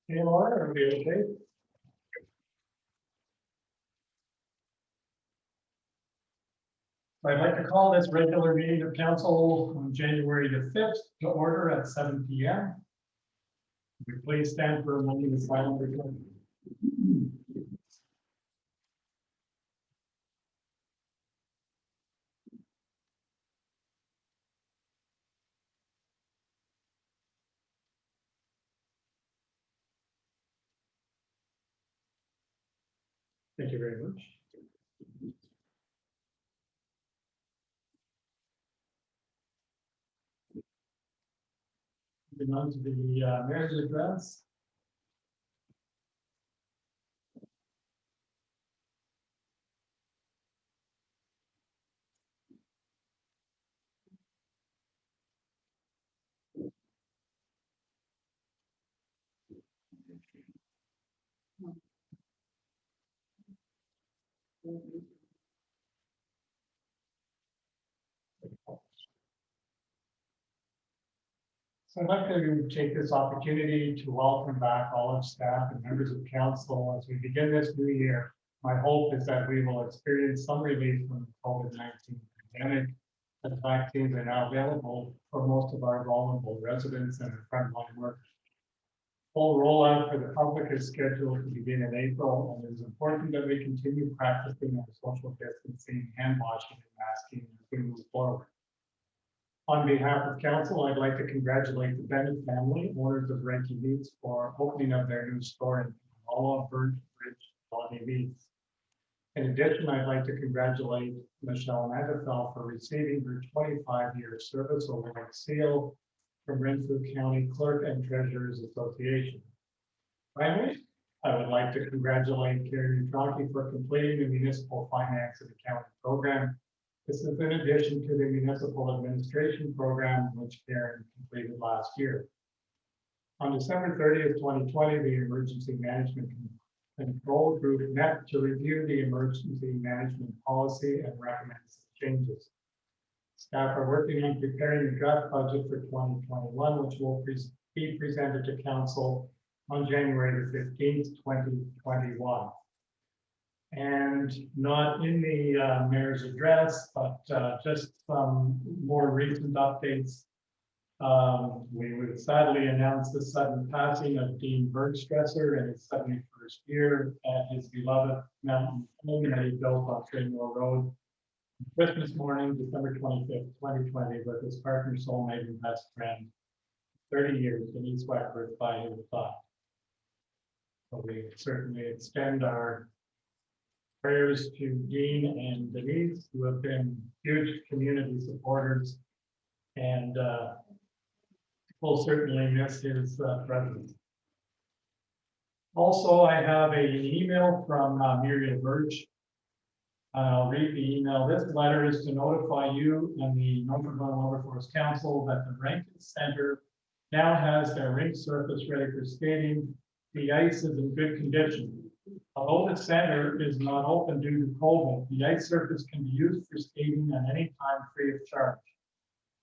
Hey, Laura, are we okay? I'd like to call this regular meeting of council on January the 5th to order at 7 p.m. Would you please stand for a moment of silent reflection. Thank you very much. Moving on to the mayor's address. So I'd like to take this opportunity to welcome back all of staff and members of council as we begin this new year. My hope is that we will experience some relief from the COVID-19 pandemic, as vaccines are now available for most of our vulnerable residents and frontline workers. Full rollout for the public is scheduled to begin in April, and it is important that we continue practicing our social distancing, hand washing, and masking as we move forward. On behalf of council, I'd like to congratulate the Bennett family, owners of Ranky Meats, for opening of their new store in Algona Wilberforce. In addition, I'd like to congratulate Michelle Mandefell for receiving her 25-year service award seal from Renfrew County Clerk and Treasurers Association. Finally, I would like to congratulate Karen Utraki for completing the Municipal Finance and Accounting Program. This is in addition to the Municipal Administration Program, which Karen completed last year. On December 30th, 2020, the Emergency Management Control Group met to review the emergency management policy and recommend changes. Staff are working on preparing the draft budget for 2021, which will be presented to council on January the 15th, 2021. And not in the mayor's address, but just some more recent updates. We would sadly announce the sudden passing of Dean Bergstresser in his 71st year at his beloved mountain home that he built on Trainwell Road. Christmas morning, December 25th, 2020, with his partner, soulmate, and best friend, 30 years, Denise Wentworth, by his side. So we certainly extend our prayers to Dean and Denise, who have been huge community supporters, and we'll certainly miss his presence. Also, I have an email from Muriel Birch. I'll read the email. This letter is to notify you and the Northern Wilberforce Council that the Rankin Center now has their rink surface ready for skating. The ice is in good condition. Although the center is not open due to COVID, the ice surface can be used for skating at any time free of charge.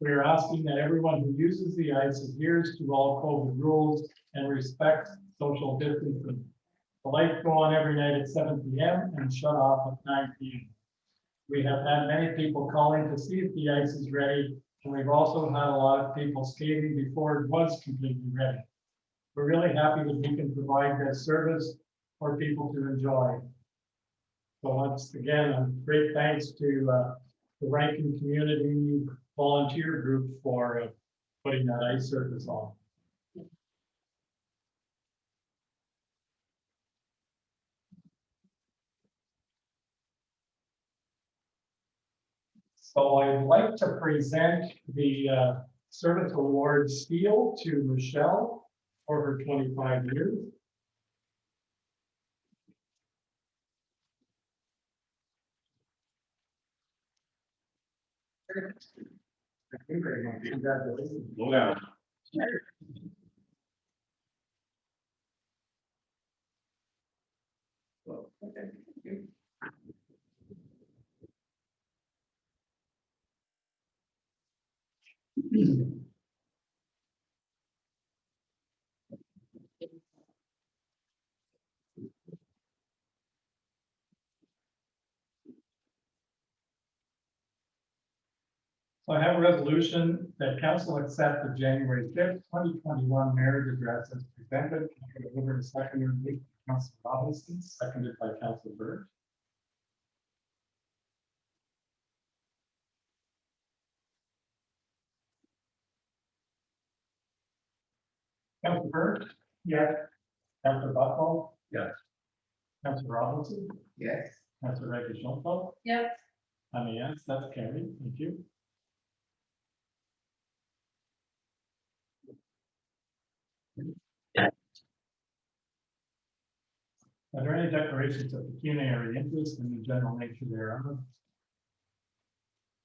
We are asking that everyone who uses the ice adheres to all COVID rules and respects social distancing. The lights go on every night at 7 p.m. and shut off at 9 p.m. We have had many people calling to see if the ice is ready, and we've also had a lot of people skating before it was completely ready. We're really happy that we can provide this service for people to enjoy. So once again, a great thanks to the Rankin Community Volunteer Group for putting that ice surface on. So I'd like to present the Service Award seal to Michelle for her 25 years. Thank you very much. Congratulations. Yeah. So I have a resolution that council accept the January 5th, 2021 marriage address as presented. Can I deliver the second read by Council Robinson, seconded by Council Byrd. Council Byrd? Yes. Council Buckle? Yes. Council Robinson? Yes. Council Reggie Schultz? Yes. I'm a yes, that's carried. Thank you. Are there any declarations of pecuniary interest in the general nature thereof?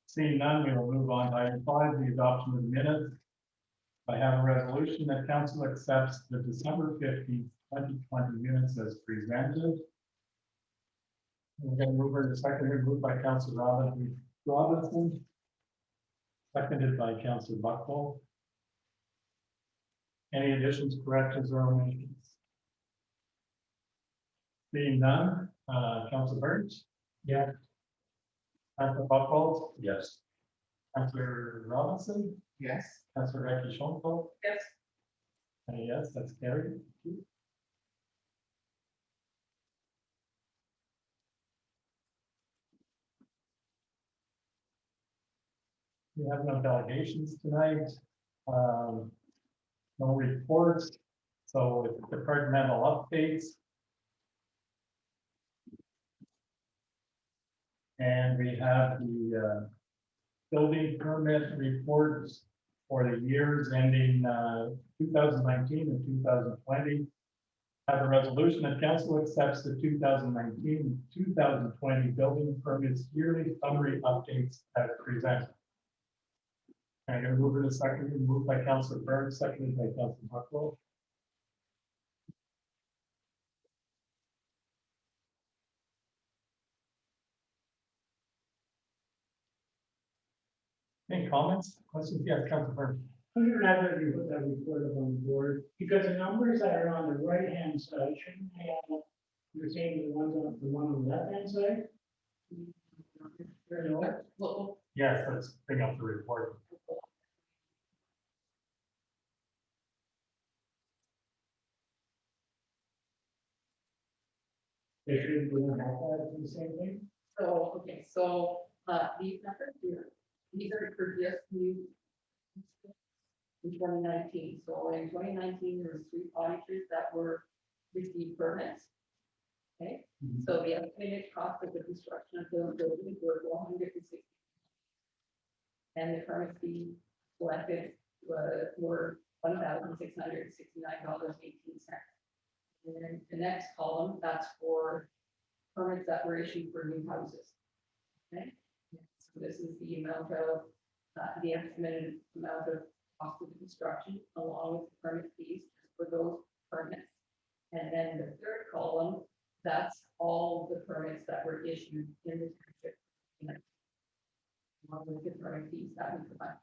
Seeing none, we will move on to item 5, the adoption of the minutes. I have a resolution that council accepts the December 15th, 2020 minutes as presented. We're going to move over to second, moved by Council Robinson, seconded by Council Buckle. Any additions, corrections, or omissions? Seeing none, Council Burns? Yeah. Council Buckle? Yes. Councilor Robinson? Yes. Councilor Becky Schoenfeld? Yes. Yes, that's carried. We have no delegations tonight. No reports. So it's departmental updates. And we have the building permit reports for the years ending 2019 and 2020. Have a resolution that council accepts the 2019 and 2020 building permits yearly summary updates as presented. I'm going to move in a second, moved by Councilor Burns, seconded by Councilor Buckle. Any comments, questions? Yes, Councilor Burns. I'm gonna have that you put that report up on the board, because the numbers that are on the right-hand side shouldn't have the same as the one on the left-hand side. You know, Well, Yes, let's bring up the report. they should, we don't have that, it's the same thing. so, okay, so, these numbers here, these are for just new. In 2019, so in 2019, there was 3 auditors that were received permits. Okay, Mhm. so the estimated cost of the construction of the building were 160. And the permit fee collected were $1,669.18. And then the next column, that's for permits that were issued for new houses. Okay, so this is the amount of, the estimated amount of cost of construction along with the permit fees for those permits. And then the third column, that's all the permits that were issued in the township. Along with the permit fees that we provide.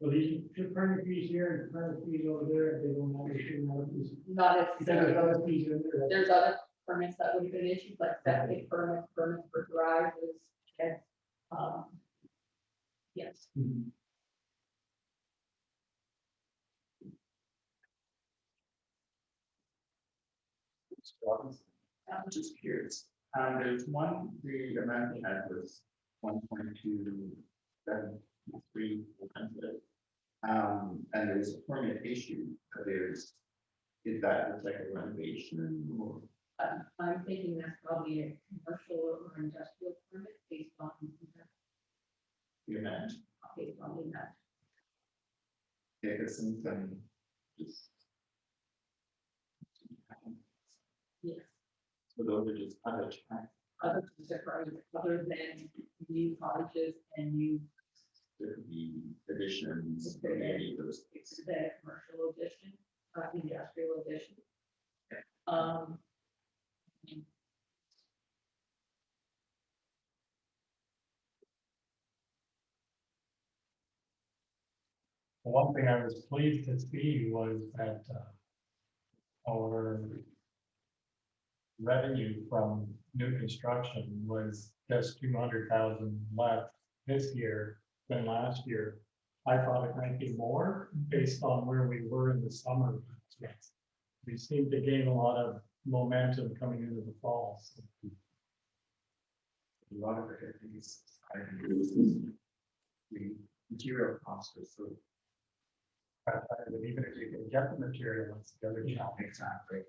So these two permit fees here and permit fees over there, they don't have to shoot out these. Not as, Because there's other fees in there. there's other permits that would have been issued, like septic permits, permits for garages, sheds. Yes, Mhm. I'm just curious. There's one, the amount we had was 1.273. And there's a permit issue, but is that just like a renovation or? I'm thinking that's probably a commercial or industrial permit based on The amount? the amount. Yeah, because something just. Yes, So those are just other tax, other permits, other than new cottages and new, there could be additions, or any of those. it's the commercial edition, industrial edition. Yeah. One thing I was pleased to see was that our revenue from new construction was just 200,000 less this year than last year. I thought it might be more based on where we were in the summer. We seem to gain a lot of momentum coming into the fall. So A lot of it is, the material costs are so. and even if you can get the material, that's the other challenge. Exactly.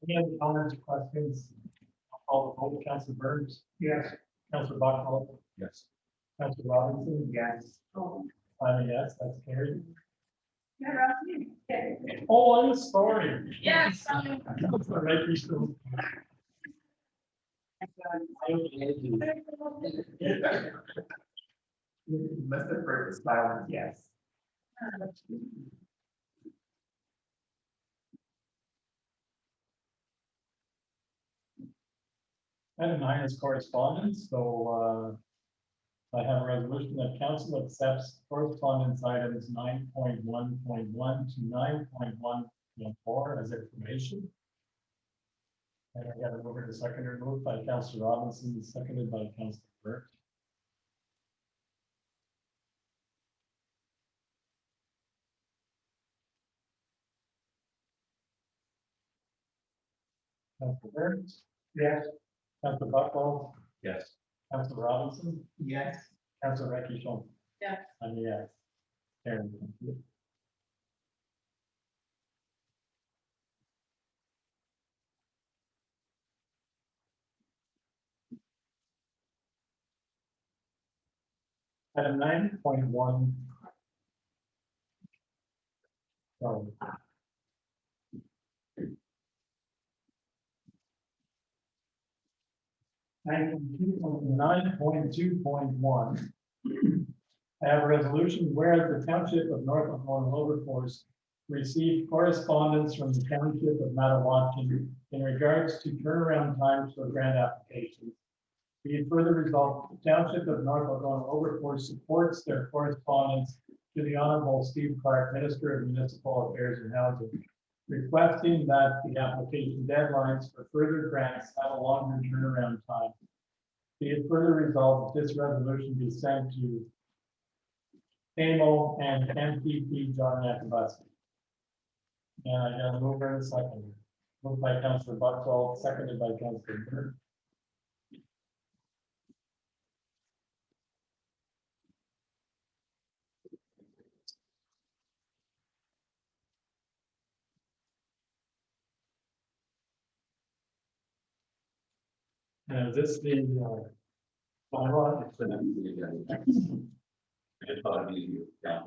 Any other comments, questions? I'll call the vote. Councilor Burns? Yes. Councilor Buckle? Yes. Councilor Robinson? Yes. Oh, I'm a yes, that's carried. yeah, Rocky. Okay. Oh, I'm sorry. Yes. Councilor Ray, still. Must have heard the silence, yes. Item 9 is correspondence, so I have a resolution that council accepts correspondence items 9.1.1 to 9.1.4 as information. And I got it over to seconder, moved by Councilor Robinson, seconded by Councilor Burke. Councilor Burns? Yes. Councilor Buckle? Yes. Councilor Robinson? Yes. Councilor Recchi Schultz? Yes. I'm a yes. Carried. Thank you. Item 9.1. Sorry. 9.2.1. I have a resolution where the Township of North Algona Wilberforce received correspondence from the Township of Mattawamkeag in regards to turnaround times for grant applications. Be it further resolved, the Township of North Algona Wilberforce supports their correspondence to the Honorable Steve Clark, Minister of Municipal Affairs and Housing, requesting that the application deadlines for further grants have a longer turnaround time. Be it further resolved, that this resolution be sent to AMO and MPP John Yakubuski. And I got a mover and a second. Moved by Councilor Buckle, seconded by Councilor Burke. And is this the bylaw? It's been a really good. I just thought it'd be easier. Yeah.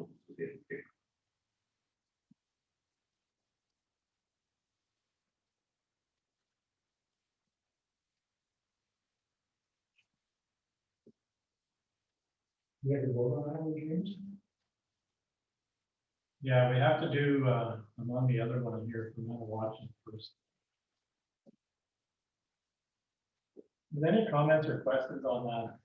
We have to vote on that one, James? Yeah, we have to do, I'm on the other one here, if we want to watch it first. Is there any comments or questions on that?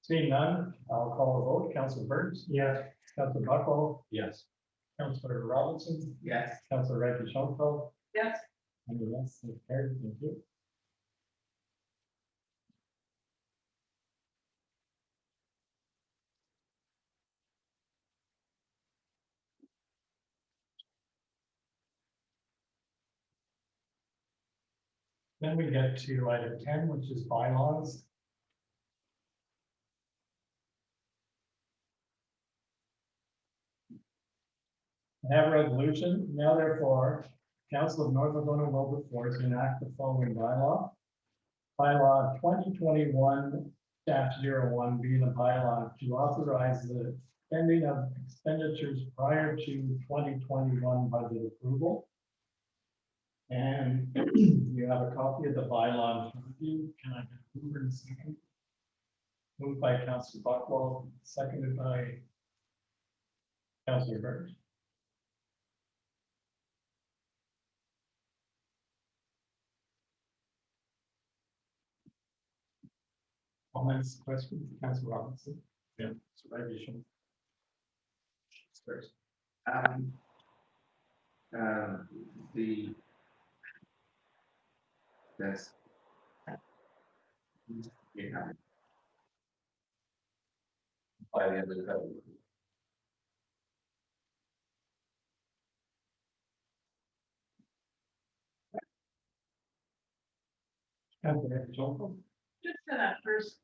Seeing none, I'll call the vote. Councilor Burns? Yes. Councilor Buckle? Yes. Councilor Robinson? Yes. Councilor Recchi Schultz? Yes. And yes, it's carried. Thank you. Then we get to item 10, which is bylaws. I have a resolution, now therefore, Council of North Algona Wilberforce enact the following bylaw. Bylaw 2021-01 being a bylaw to authorize the spending of expenditures prior to 2021 budget approval. And you have a copy of the bylaw in front of you. Can I get a mover and second? Moved by Councilor Buckwell, seconded by Councilor Burns. Comments, questions, Councilor Robinson? Yeah, supervision. First. The That's. Yeah. By the end of February. Councilor Johnson. Just in that first,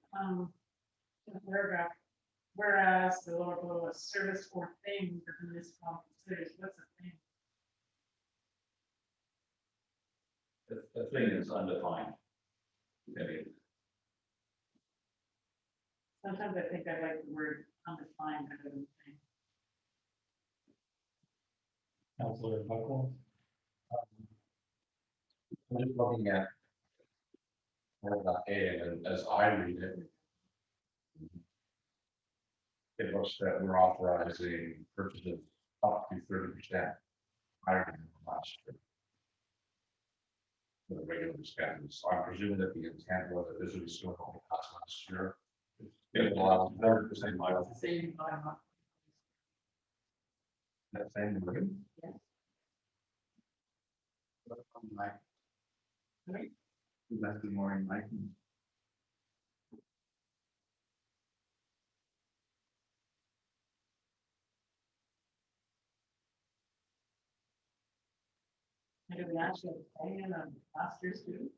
paragraph, whereas the lower below a service or thing that the municipality considers, what's a thing? The thing is undefined. I mean, Sometimes I think I like the word undefined rather than thing. Councilor Buckle. I'm just looking at. And as I read it. It looks that we're authorizing purchases up to 30% higher than last year. For the regular spend, so I'm presuming that the intent was that this would be still going to cost last year. It allows 30% miles. It's the same by month. That same word. Yes. Like. Right. Must be more enlightened. Maybe we actually pay in on last year's too.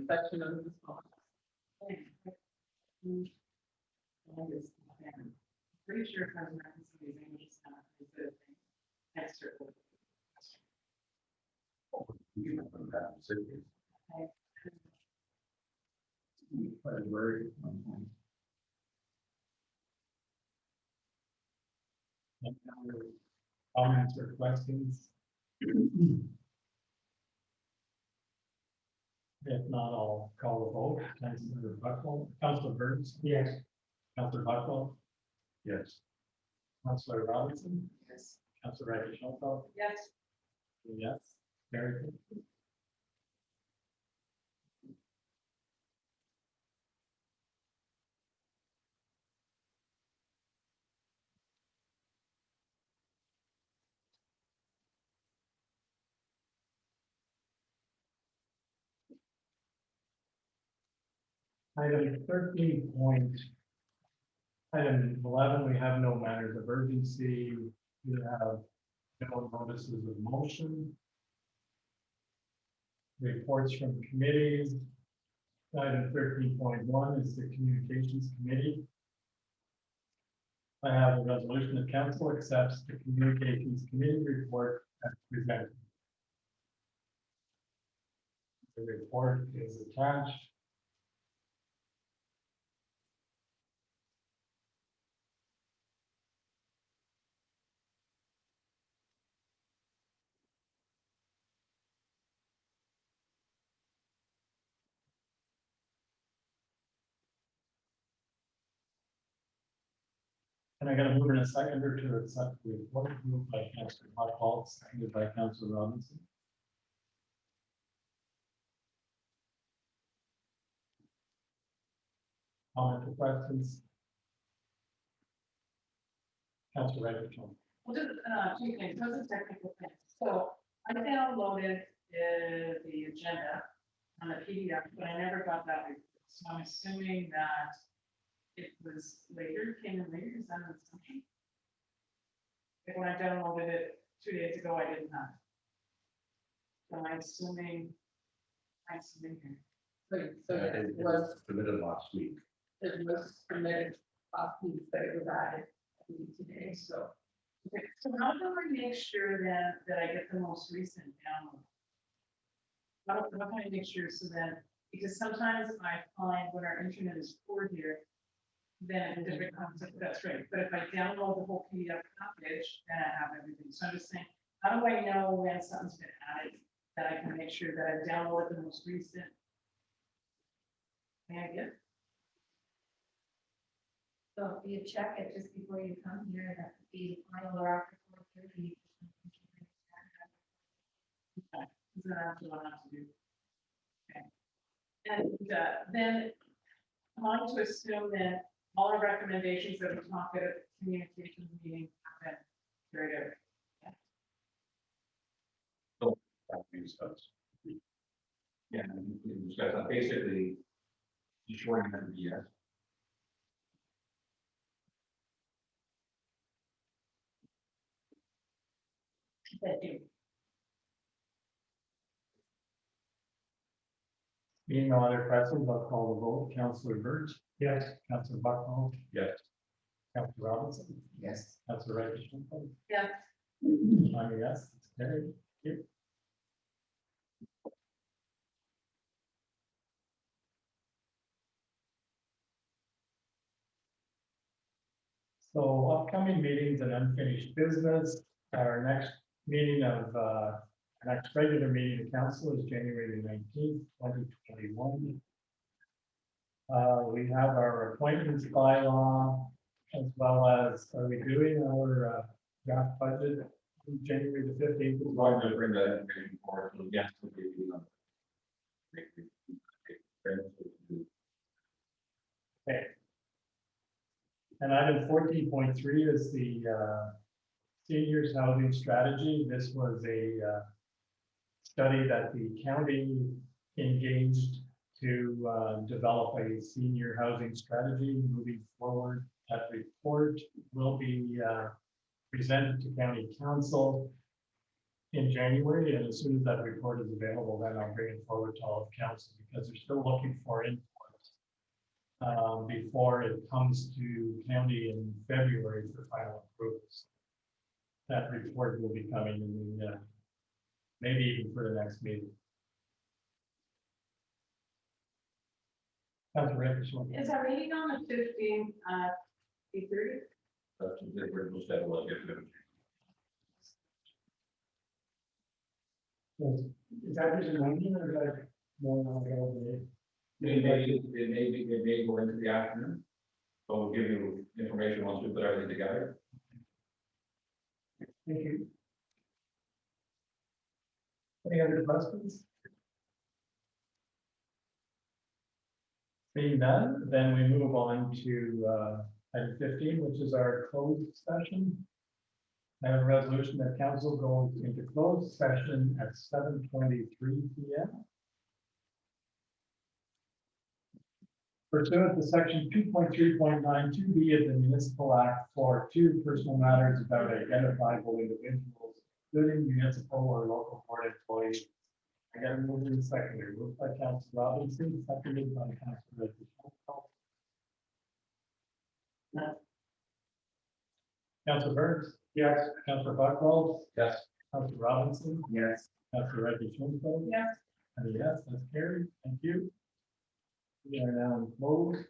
Section of this one. Pretty sure if I was writing some of these English stuff, it's a thing. Extra. You know, from that city. Quite a word at one point. Comments or questions? If not, I'll call a vote. Councilor Buckle, Councilor Burns. Yes. Councilor Buckle, Yes. Councilor Robinson, Yes. Councilor Radicchiotti. Yes. Yes, very good. Item 13 point. Item 11, we have no matters of urgency. We have no notices of motion. Reports from committees. Item 13.1 is the communications committee. I have a resolution of council accepts the communications committee report as presented. The report is attached. And I got to move in a second or to accept the report, moved by Councilor Buckle, seconded by Councilor Robinson. Comment or questions? Councilor Radicchiotti. Well, just, two things, those are technical things. So I downloaded the agenda on the PDF, but I never got that report. So I'm assuming that it was later, came in later, is that an assumption? Like when I downloaded it 2 days ago, I didn't have. So I'm assuming here. So it was, Submitted last week. it was submitted copies that it was added today, so. Okay, so how do I make sure then that I get the most recent download? How can I make sure so that, because sometimes I find when our internet is poor here, then a different concept, that's right, but if I download the whole PDF package, then I have everything, so I'm just saying, how do I know when something's been added, that I can make sure that I downloaded the most recent? May I get? So if you check it just before you come here, that could be final or after 4:30. Okay, is that actually what I have to do? Okay. And then I'm going to assume that all our recommendations that we talked at a communications meeting have been carried out. that we discussed. Yeah, and we discussed that basically, the short answer would be yes. That you. Being no other questions, I'll call the vote. Councillor Birch, Yes. Councillor Bucknall, Yes. Councillor Robinson, Yes. Councillor Ray. Yeah. I'm a yes, it's carried. Thank you. So upcoming meetings and unfinished business, our next meeting of, our next regular meeting of council is January 19th, 2021. We have our appointments bylaw, as well as, are we doing our draft budget on January the 15th? We're going to bring that information forward, so yes, we'll give you. Okay. And item 14.3 is the seniors housing strategy. This was a study that the county engaged to develop a senior housing strategy moving forward. That report will be presented to county council in January, and as soon as that report is available, then I'll bring it forward to all of council, because they're still looking for input before it comes to county in February for final approvals. That report will be coming in the, maybe even for the next meeting. Councilor Richardson. Is our meeting on the 15th, 8:30? That's the original schedule, I'll get to it. Is that just an onion or like more available? It may go into the afternoon. So we'll give you information once we put everything together. Thank you. Any other questions? Being none, then we move on to item 15, which is our closed session. I have a resolution that council goes into closed session at 7:23 p.m. Pursuant to section 2.3.92B of the Municipal Act for two personal matters about identifiable individuals, including municipal or local board employees. I got a move in secondary, moved by Councilor Robinson, seconded by Councilor Richardson. Councilor Burns? Yes. Councilor Buckwell? Yes. Councilor Robinson? Yes. Councilor Richardson? Yes. And a yes, that's carried. Thank you. We are now in closed.